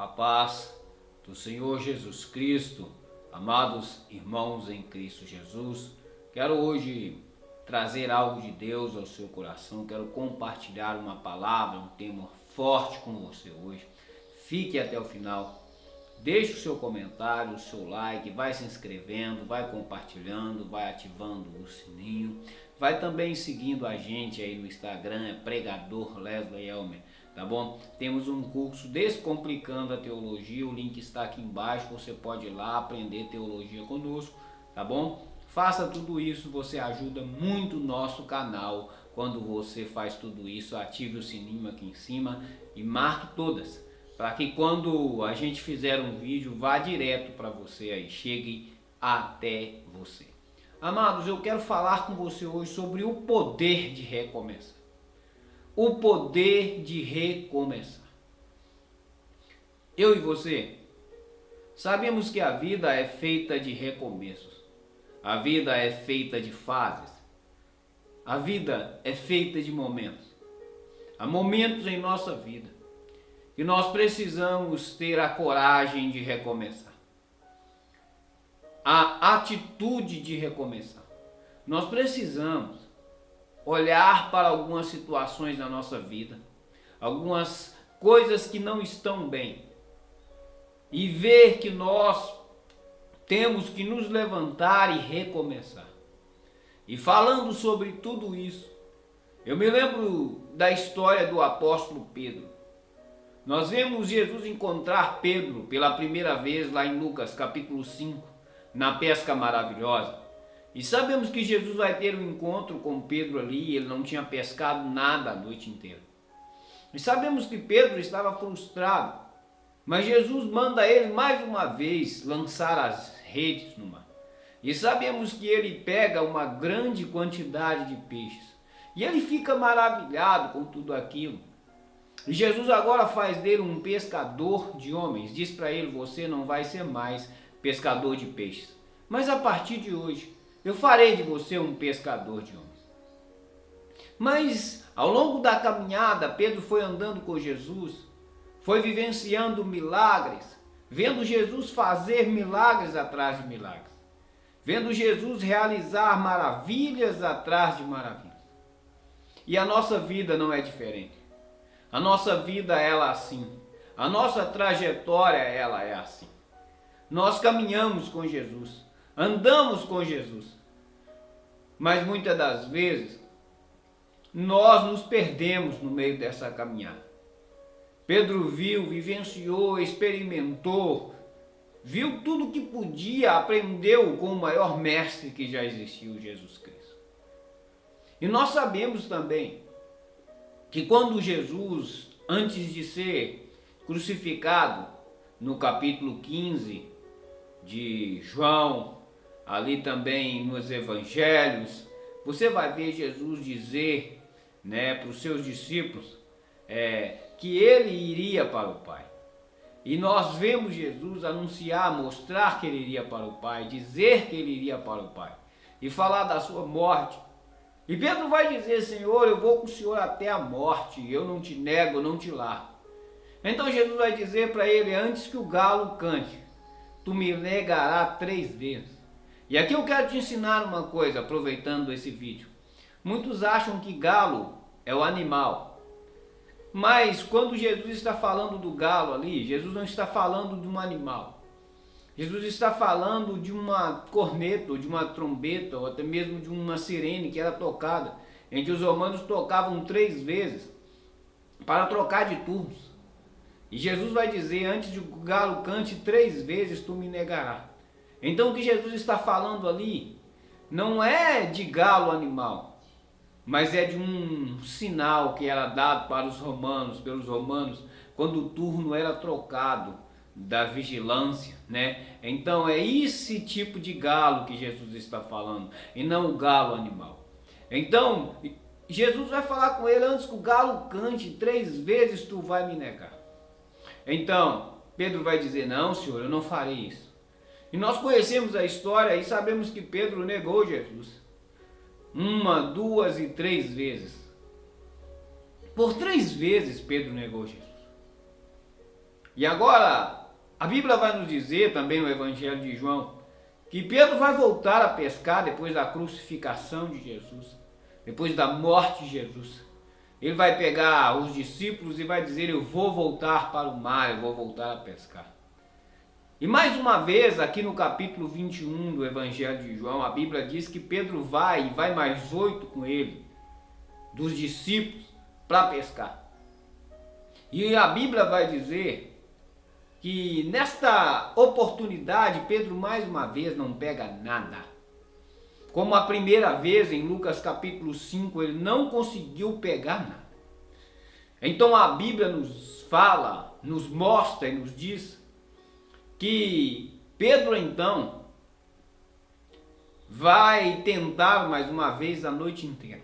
A paz do Senhor Jesus Cristo, amados irmãos em Cristo Jesus, quero hoje trazer algo de Deus ao seu coração, quero compartilhar uma palavra, um tema forte com você hoje. Fique até o final, deixe o seu comentário, o seu like, vai se inscrevendo, vai compartilhando, vai ativando o sininho, vai também seguindo a gente aí no Instagram, é Pregador Leslie Elmer. Tá bom? Temos um curso Descomplicando a Teologia, o link está aqui embaixo, você pode ir lá aprender teologia conosco, tá bom? Faça tudo isso, você ajuda muito o nosso canal. Quando você faz tudo isso, ative o sininho aqui em cima e marque todas, para que quando a gente fizer um vídeo, vá direto para você aí, chegue até você. Amados, eu quero falar com você hoje sobre o poder de recomeçar. O poder de recomeçar. Eu e você sabemos que a vida é feita de recomeços. A vida é feita de fases. A vida é feita de momentos. Há momentos em nossa vida que nós precisamos ter a coragem de recomeçar. A atitude de recomeçar. Nós precisamos olhar para algumas situações na nossa vida, algumas coisas que não estão bem, e ver que nós temos que nos levantar e recomeçar. E falando sobre tudo isso, eu me lembro da história do apóstolo Pedro. Nós vemos Jesus encontrar Pedro pela primeira vez lá em Lucas capítulo 5, na pesca maravilhosa. E sabemos que Jesus vai ter um encontro com Pedro ali, ele não tinha pescado nada a noite inteira. E sabemos que Pedro estava frustrado, mas Jesus manda ele mais uma vez lançar as redes no mar. E sabemos que ele pega uma grande quantidade de peixes. E ele fica maravilhado com tudo aquilo. E Jesus agora faz dele um pescador de homens. Diz para ele, você não vai ser mais pescador de peixes, mas a partir de hoje eu farei de você um pescador de homens. Mas ao longo da caminhada, Pedro foi andando com Jesus, foi vivenciando milagres, vendo Jesus fazer milagres atrás de milagres, vendo Jesus realizar maravilhas atrás de maravilhas. E a nossa vida não é diferente. A nossa vida ela é assim. A nossa trajetória ela é assim. Nós caminhamos com Jesus. Andamos com Jesus, mas muitas das vezes nós nos perdemos no meio dessa caminhada. Pedro viu, vivenciou, experimentou, viu tudo que podia, aprendeu com o maior mestre que já existiu, Jesus Cristo. E nós sabemos também que quando Jesus, antes de ser crucificado, no capítulo 15 de João, ali também nos evangelhos, você vai ver Jesus dizer, para os seus discípulos que ele iria para o Pai. E nós vemos Jesus anunciar, mostrar que ele iria para o Pai, dizer que ele iria para o Pai e falar da sua morte. E Pedro vai dizer, Senhor, eu vou com o Senhor até a morte, eu não te nego, eu não te largo. Então Jesus vai dizer para ele, antes que o galo cante, tu me negarás 3 vezes. E aqui eu quero te ensinar uma coisa, aproveitando esse vídeo. Muitos acham que galo é o animal. Mas quando Jesus está falando do galo ali, Jesus não está falando de um animal. Jesus está falando de uma corneta, ou de uma trombeta, ou até mesmo de uma sirene que era tocada, em que os romanos tocavam 3 vezes para trocar de turnos. E Jesus vai dizer, antes de o galo cante 3 vezes, tu me negarás. Então o que Jesus está falando ali não é de galo animal, mas é de um sinal que era dado para os romanos, pelos romanos, quando o turno era trocado da vigilância, Então é esse tipo de galo que Jesus está falando, e não o galo animal. Então Jesus vai falar com ele, antes que o galo cante 3 vezes tu vai me negar. Então Pedro vai dizer, não, Senhor, eu não farei isso. E nós conhecemos a história e sabemos que Pedro negou Jesus 1, 2 e 3 vezes. Por 3 vezes Pedro negou Jesus. E agora, a Bíblia vai nos dizer também no Evangelho de João que Pedro vai voltar a pescar depois da crucificação de Jesus, depois da morte de Jesus. Ele vai pegar os discípulos e vai dizer: eu vou voltar para o mar, eu vou voltar a pescar. E mais uma vez, aqui no capítulo 21 do Evangelho de João, a Bíblia diz que Pedro vai, e vai mais 8 com ele, dos discípulos, para pescar. E a Bíblia vai dizer que nesta oportunidade Pedro mais uma vez não pega nada. Como a primeira vez em Lucas capítulo 5 ele não conseguiu pegar nada. Então a Bíblia nos fala, nos mostra e nos diz que Pedro então vai tentar mais uma vez a noite inteira.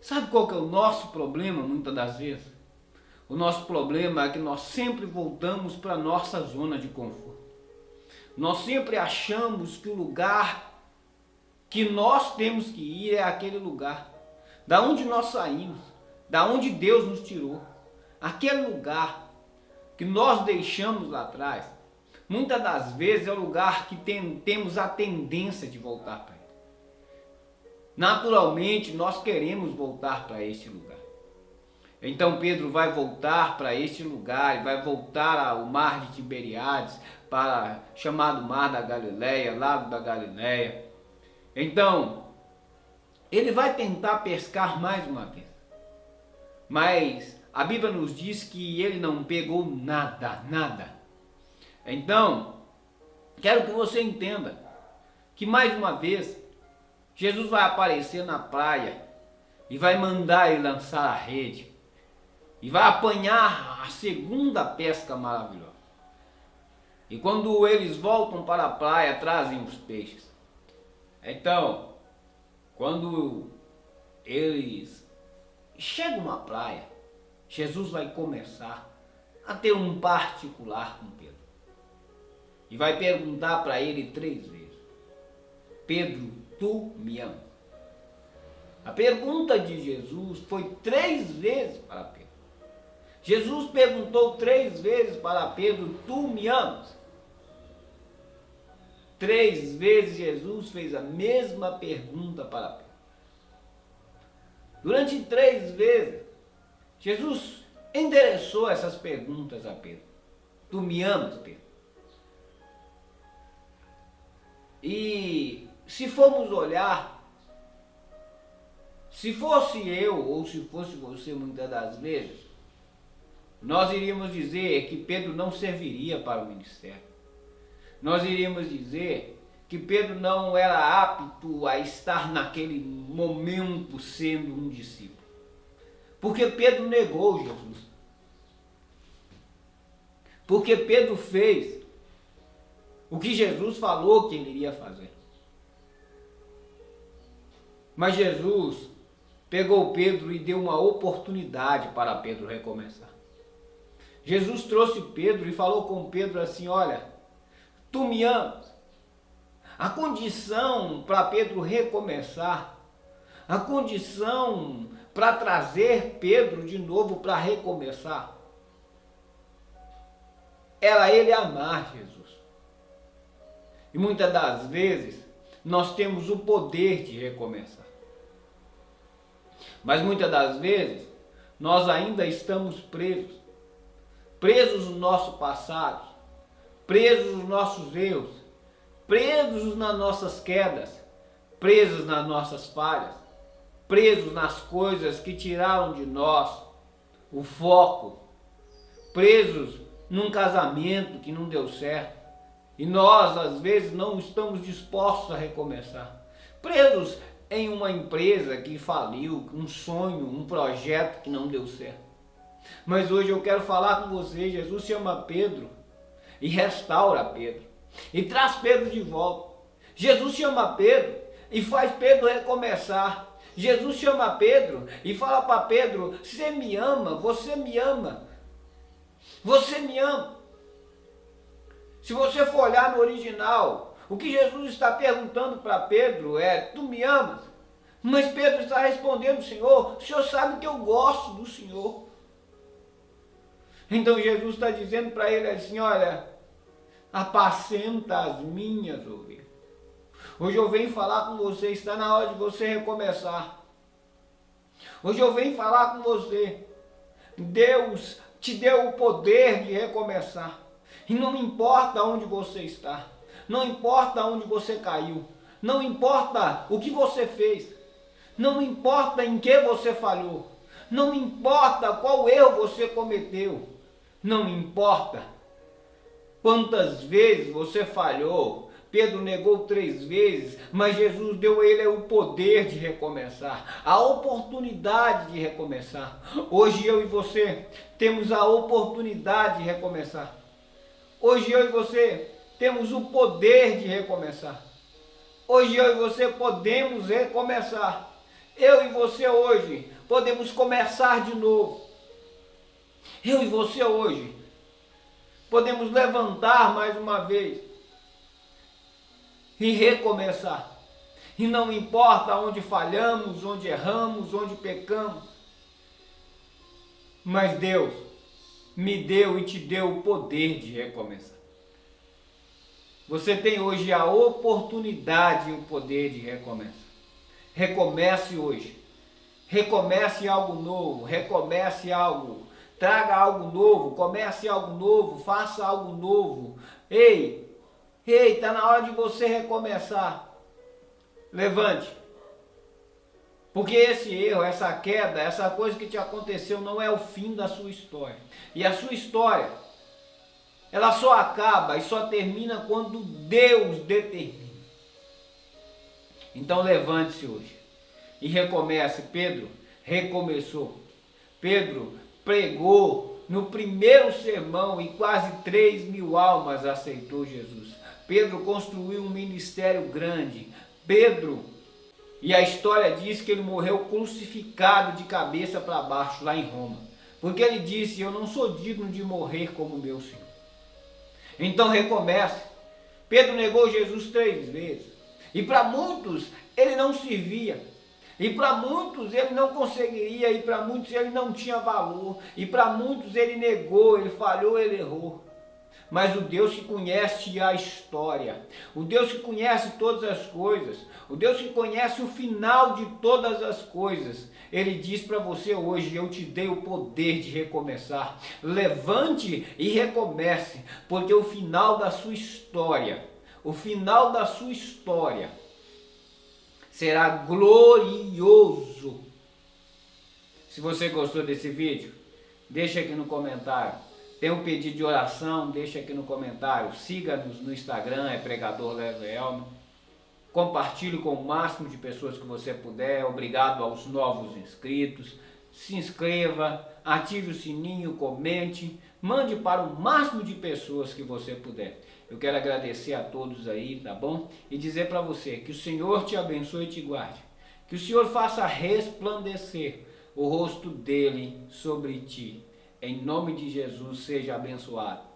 Sabe qual que é o nosso problema muitas das vezes? O nosso problema é que nós sempre voltamos para a nossa zona de conforto. Nós sempre achamos que o lugar que nós temos que ir é aquele lugar da onde nós saímos, da onde Deus nos tirou. Aquele lugar que nós deixamos lá atrás, muitas das vezes é o lugar que temos a tendência de voltar para ele. Naturalmente, nós queremos voltar para esse lugar. Então Pedro vai voltar para este lugar, vai voltar ao mar de Tiberíades, para chamado Mar da Galileia, Lago da Galileia. Então, ele vai tentar pescar mais uma vez. Mas a Bíblia nos diz que ele não pegou nada, nada. Então, quero que você entenda que mais uma vez Jesus vai aparecer na praia e vai mandar ele lançar a rede. E vai apanhar a segunda pesca maravilhosa. E quando eles voltam para a praia, trazem os peixes. Então, quando eles chegam na praia, Jesus vai começar a ter um particular com Pedro. E vai perguntar para ele 3 vezes: Pedro, tu me amas? A pergunta de Jesus foi 3 vezes para Pedro. Jesus perguntou 3 vezes para Pedro: tu me amas? 3 vezes Jesus fez a mesma pergunta para Pedro. Durante 3 vezes, Jesus endereçou essas perguntas a Pedro. Tu me amas, Pedro? E se formos olhar, se fosse eu ou se fosse você muitas das vezes, nós iríamos dizer que Pedro não serviria para o ministério. Nós iríamos dizer que Pedro não era apto a estar naquele momento sendo um discípulo. Porque Pedro negou Jesus. Porque Pedro fez o que Jesus falou que ele iria fazer. Mas Jesus pegou Pedro e deu uma oportunidade para Pedro recomeçar. Jesus trouxe Pedro e falou com Pedro assim: olha, tu me amas? A condição para Pedro recomeçar, a condição para trazer Pedro de novo para recomeçar, era ele amar Jesus. E muitas das vezes nós temos o poder de recomeçar. Mas muitas das vezes nós ainda estamos presos no nosso passado, presos nos nossos erros, presos nas nossas quedas, presos nas nossas falhas, presos nas coisas que tiraram de nós o foco, presos num casamento que não deu certo e nós às vezes não estamos dispostos a recomeçar, presos em uma empresa que faliu, um sonho, um projeto que não deu certo. Mas hoje eu quero falar com você. Jesus chama Pedro e restaura Pedro e traz Pedro de volta. Jesus chama Pedro e faz Pedro recomeçar. Jesus chama Pedro e fala para Pedro: você me ama, você me ama, você me ama. Se você for olhar no original, o que Jesus está perguntando para Pedro é: tu me amas? Mas Pedro está respondendo: Senhor, o Senhor sabe que eu gosto do Senhor. Então Jesus está dizendo para ele assim, olha, apacenta as minhas ovelhas. Hoje eu venho falar com você, está na hora de você recomeçar. Hoje eu venho falar com você, Deus te deu o poder de recomeçar. E não importa onde você está, não importa onde você caiu, não importa o que você fez, não importa em que você falhou, não importa qual erro você cometeu, não importa quantas vezes você falhou. Pedro negou 3 vezes, mas Jesus deu a ele o poder de recomeçar, a oportunidade de recomeçar. Hoje eu e você temos a oportunidade de recomeçar. Hoje eu e você temos o poder de recomeçar. Hoje eu e você podemos recomeçar. Eu e você hoje podemos começar de novo. Eu e você hoje podemos levantar mais uma vez e recomeçar. E não importa onde falhamos, onde erramos, onde pecamos, mas Deus me deu e te deu o poder de recomeçar. Você tem hoje a oportunidade e o poder de recomeçar. Recomece hoje. Recomece algo novo, recomece algo, traga algo novo, comece algo novo, faça algo novo. Ei, está na hora de você recomeçar. Levante. Porque esse erro, essa queda, essa coisa que te aconteceu não é o fim da sua história. E a sua história, ela só acaba e só termina quando Deus determina. Então levante-se hoje e recomece. Pedro recomeçou. Pedro pregou no primeiro sermão e quase 3.000 almas aceitou Jesus. Pedro construiu um ministério grande. Pedro, e a história diz que ele morreu crucificado de cabeça para baixo lá em Roma. Porque ele disse, eu não sou digno de morrer como meu Senhor. Então recomece. Pedro negou Jesus 3 vezes. E para muitos ele não servia. E para muitos ele não conseguiria. E para muitos ele não tinha valor. E para muitos ele negou, ele falhou, ele errou. Mas o Deus que conhece a história, o Deus que conhece todas as coisas, o Deus que conhece o final de todas as coisas, Ele diz para você hoje, eu te dei o poder de recomeçar. Levante e recomece, porque o final da sua história, será glorioso. Se você gostou desse vídeo, deixa aqui no comentário. Tem um pedido de oração, deixa aqui no comentário. Siga-nos no Instagram, é Pregador Levo Elmo. Compartilhe com o máximo de pessoas que você puder. Obrigado aos novos inscritos. Se inscreva, ative o sininho, comente. Mande para o máximo de pessoas que você puder. Eu quero agradecer a todos aí, tá bom? E dizer para você que o Senhor te abençoe e te guarde. Que o Senhor faça resplandecer o rosto dele sobre ti. Em nome de Jesus, seja abençoado.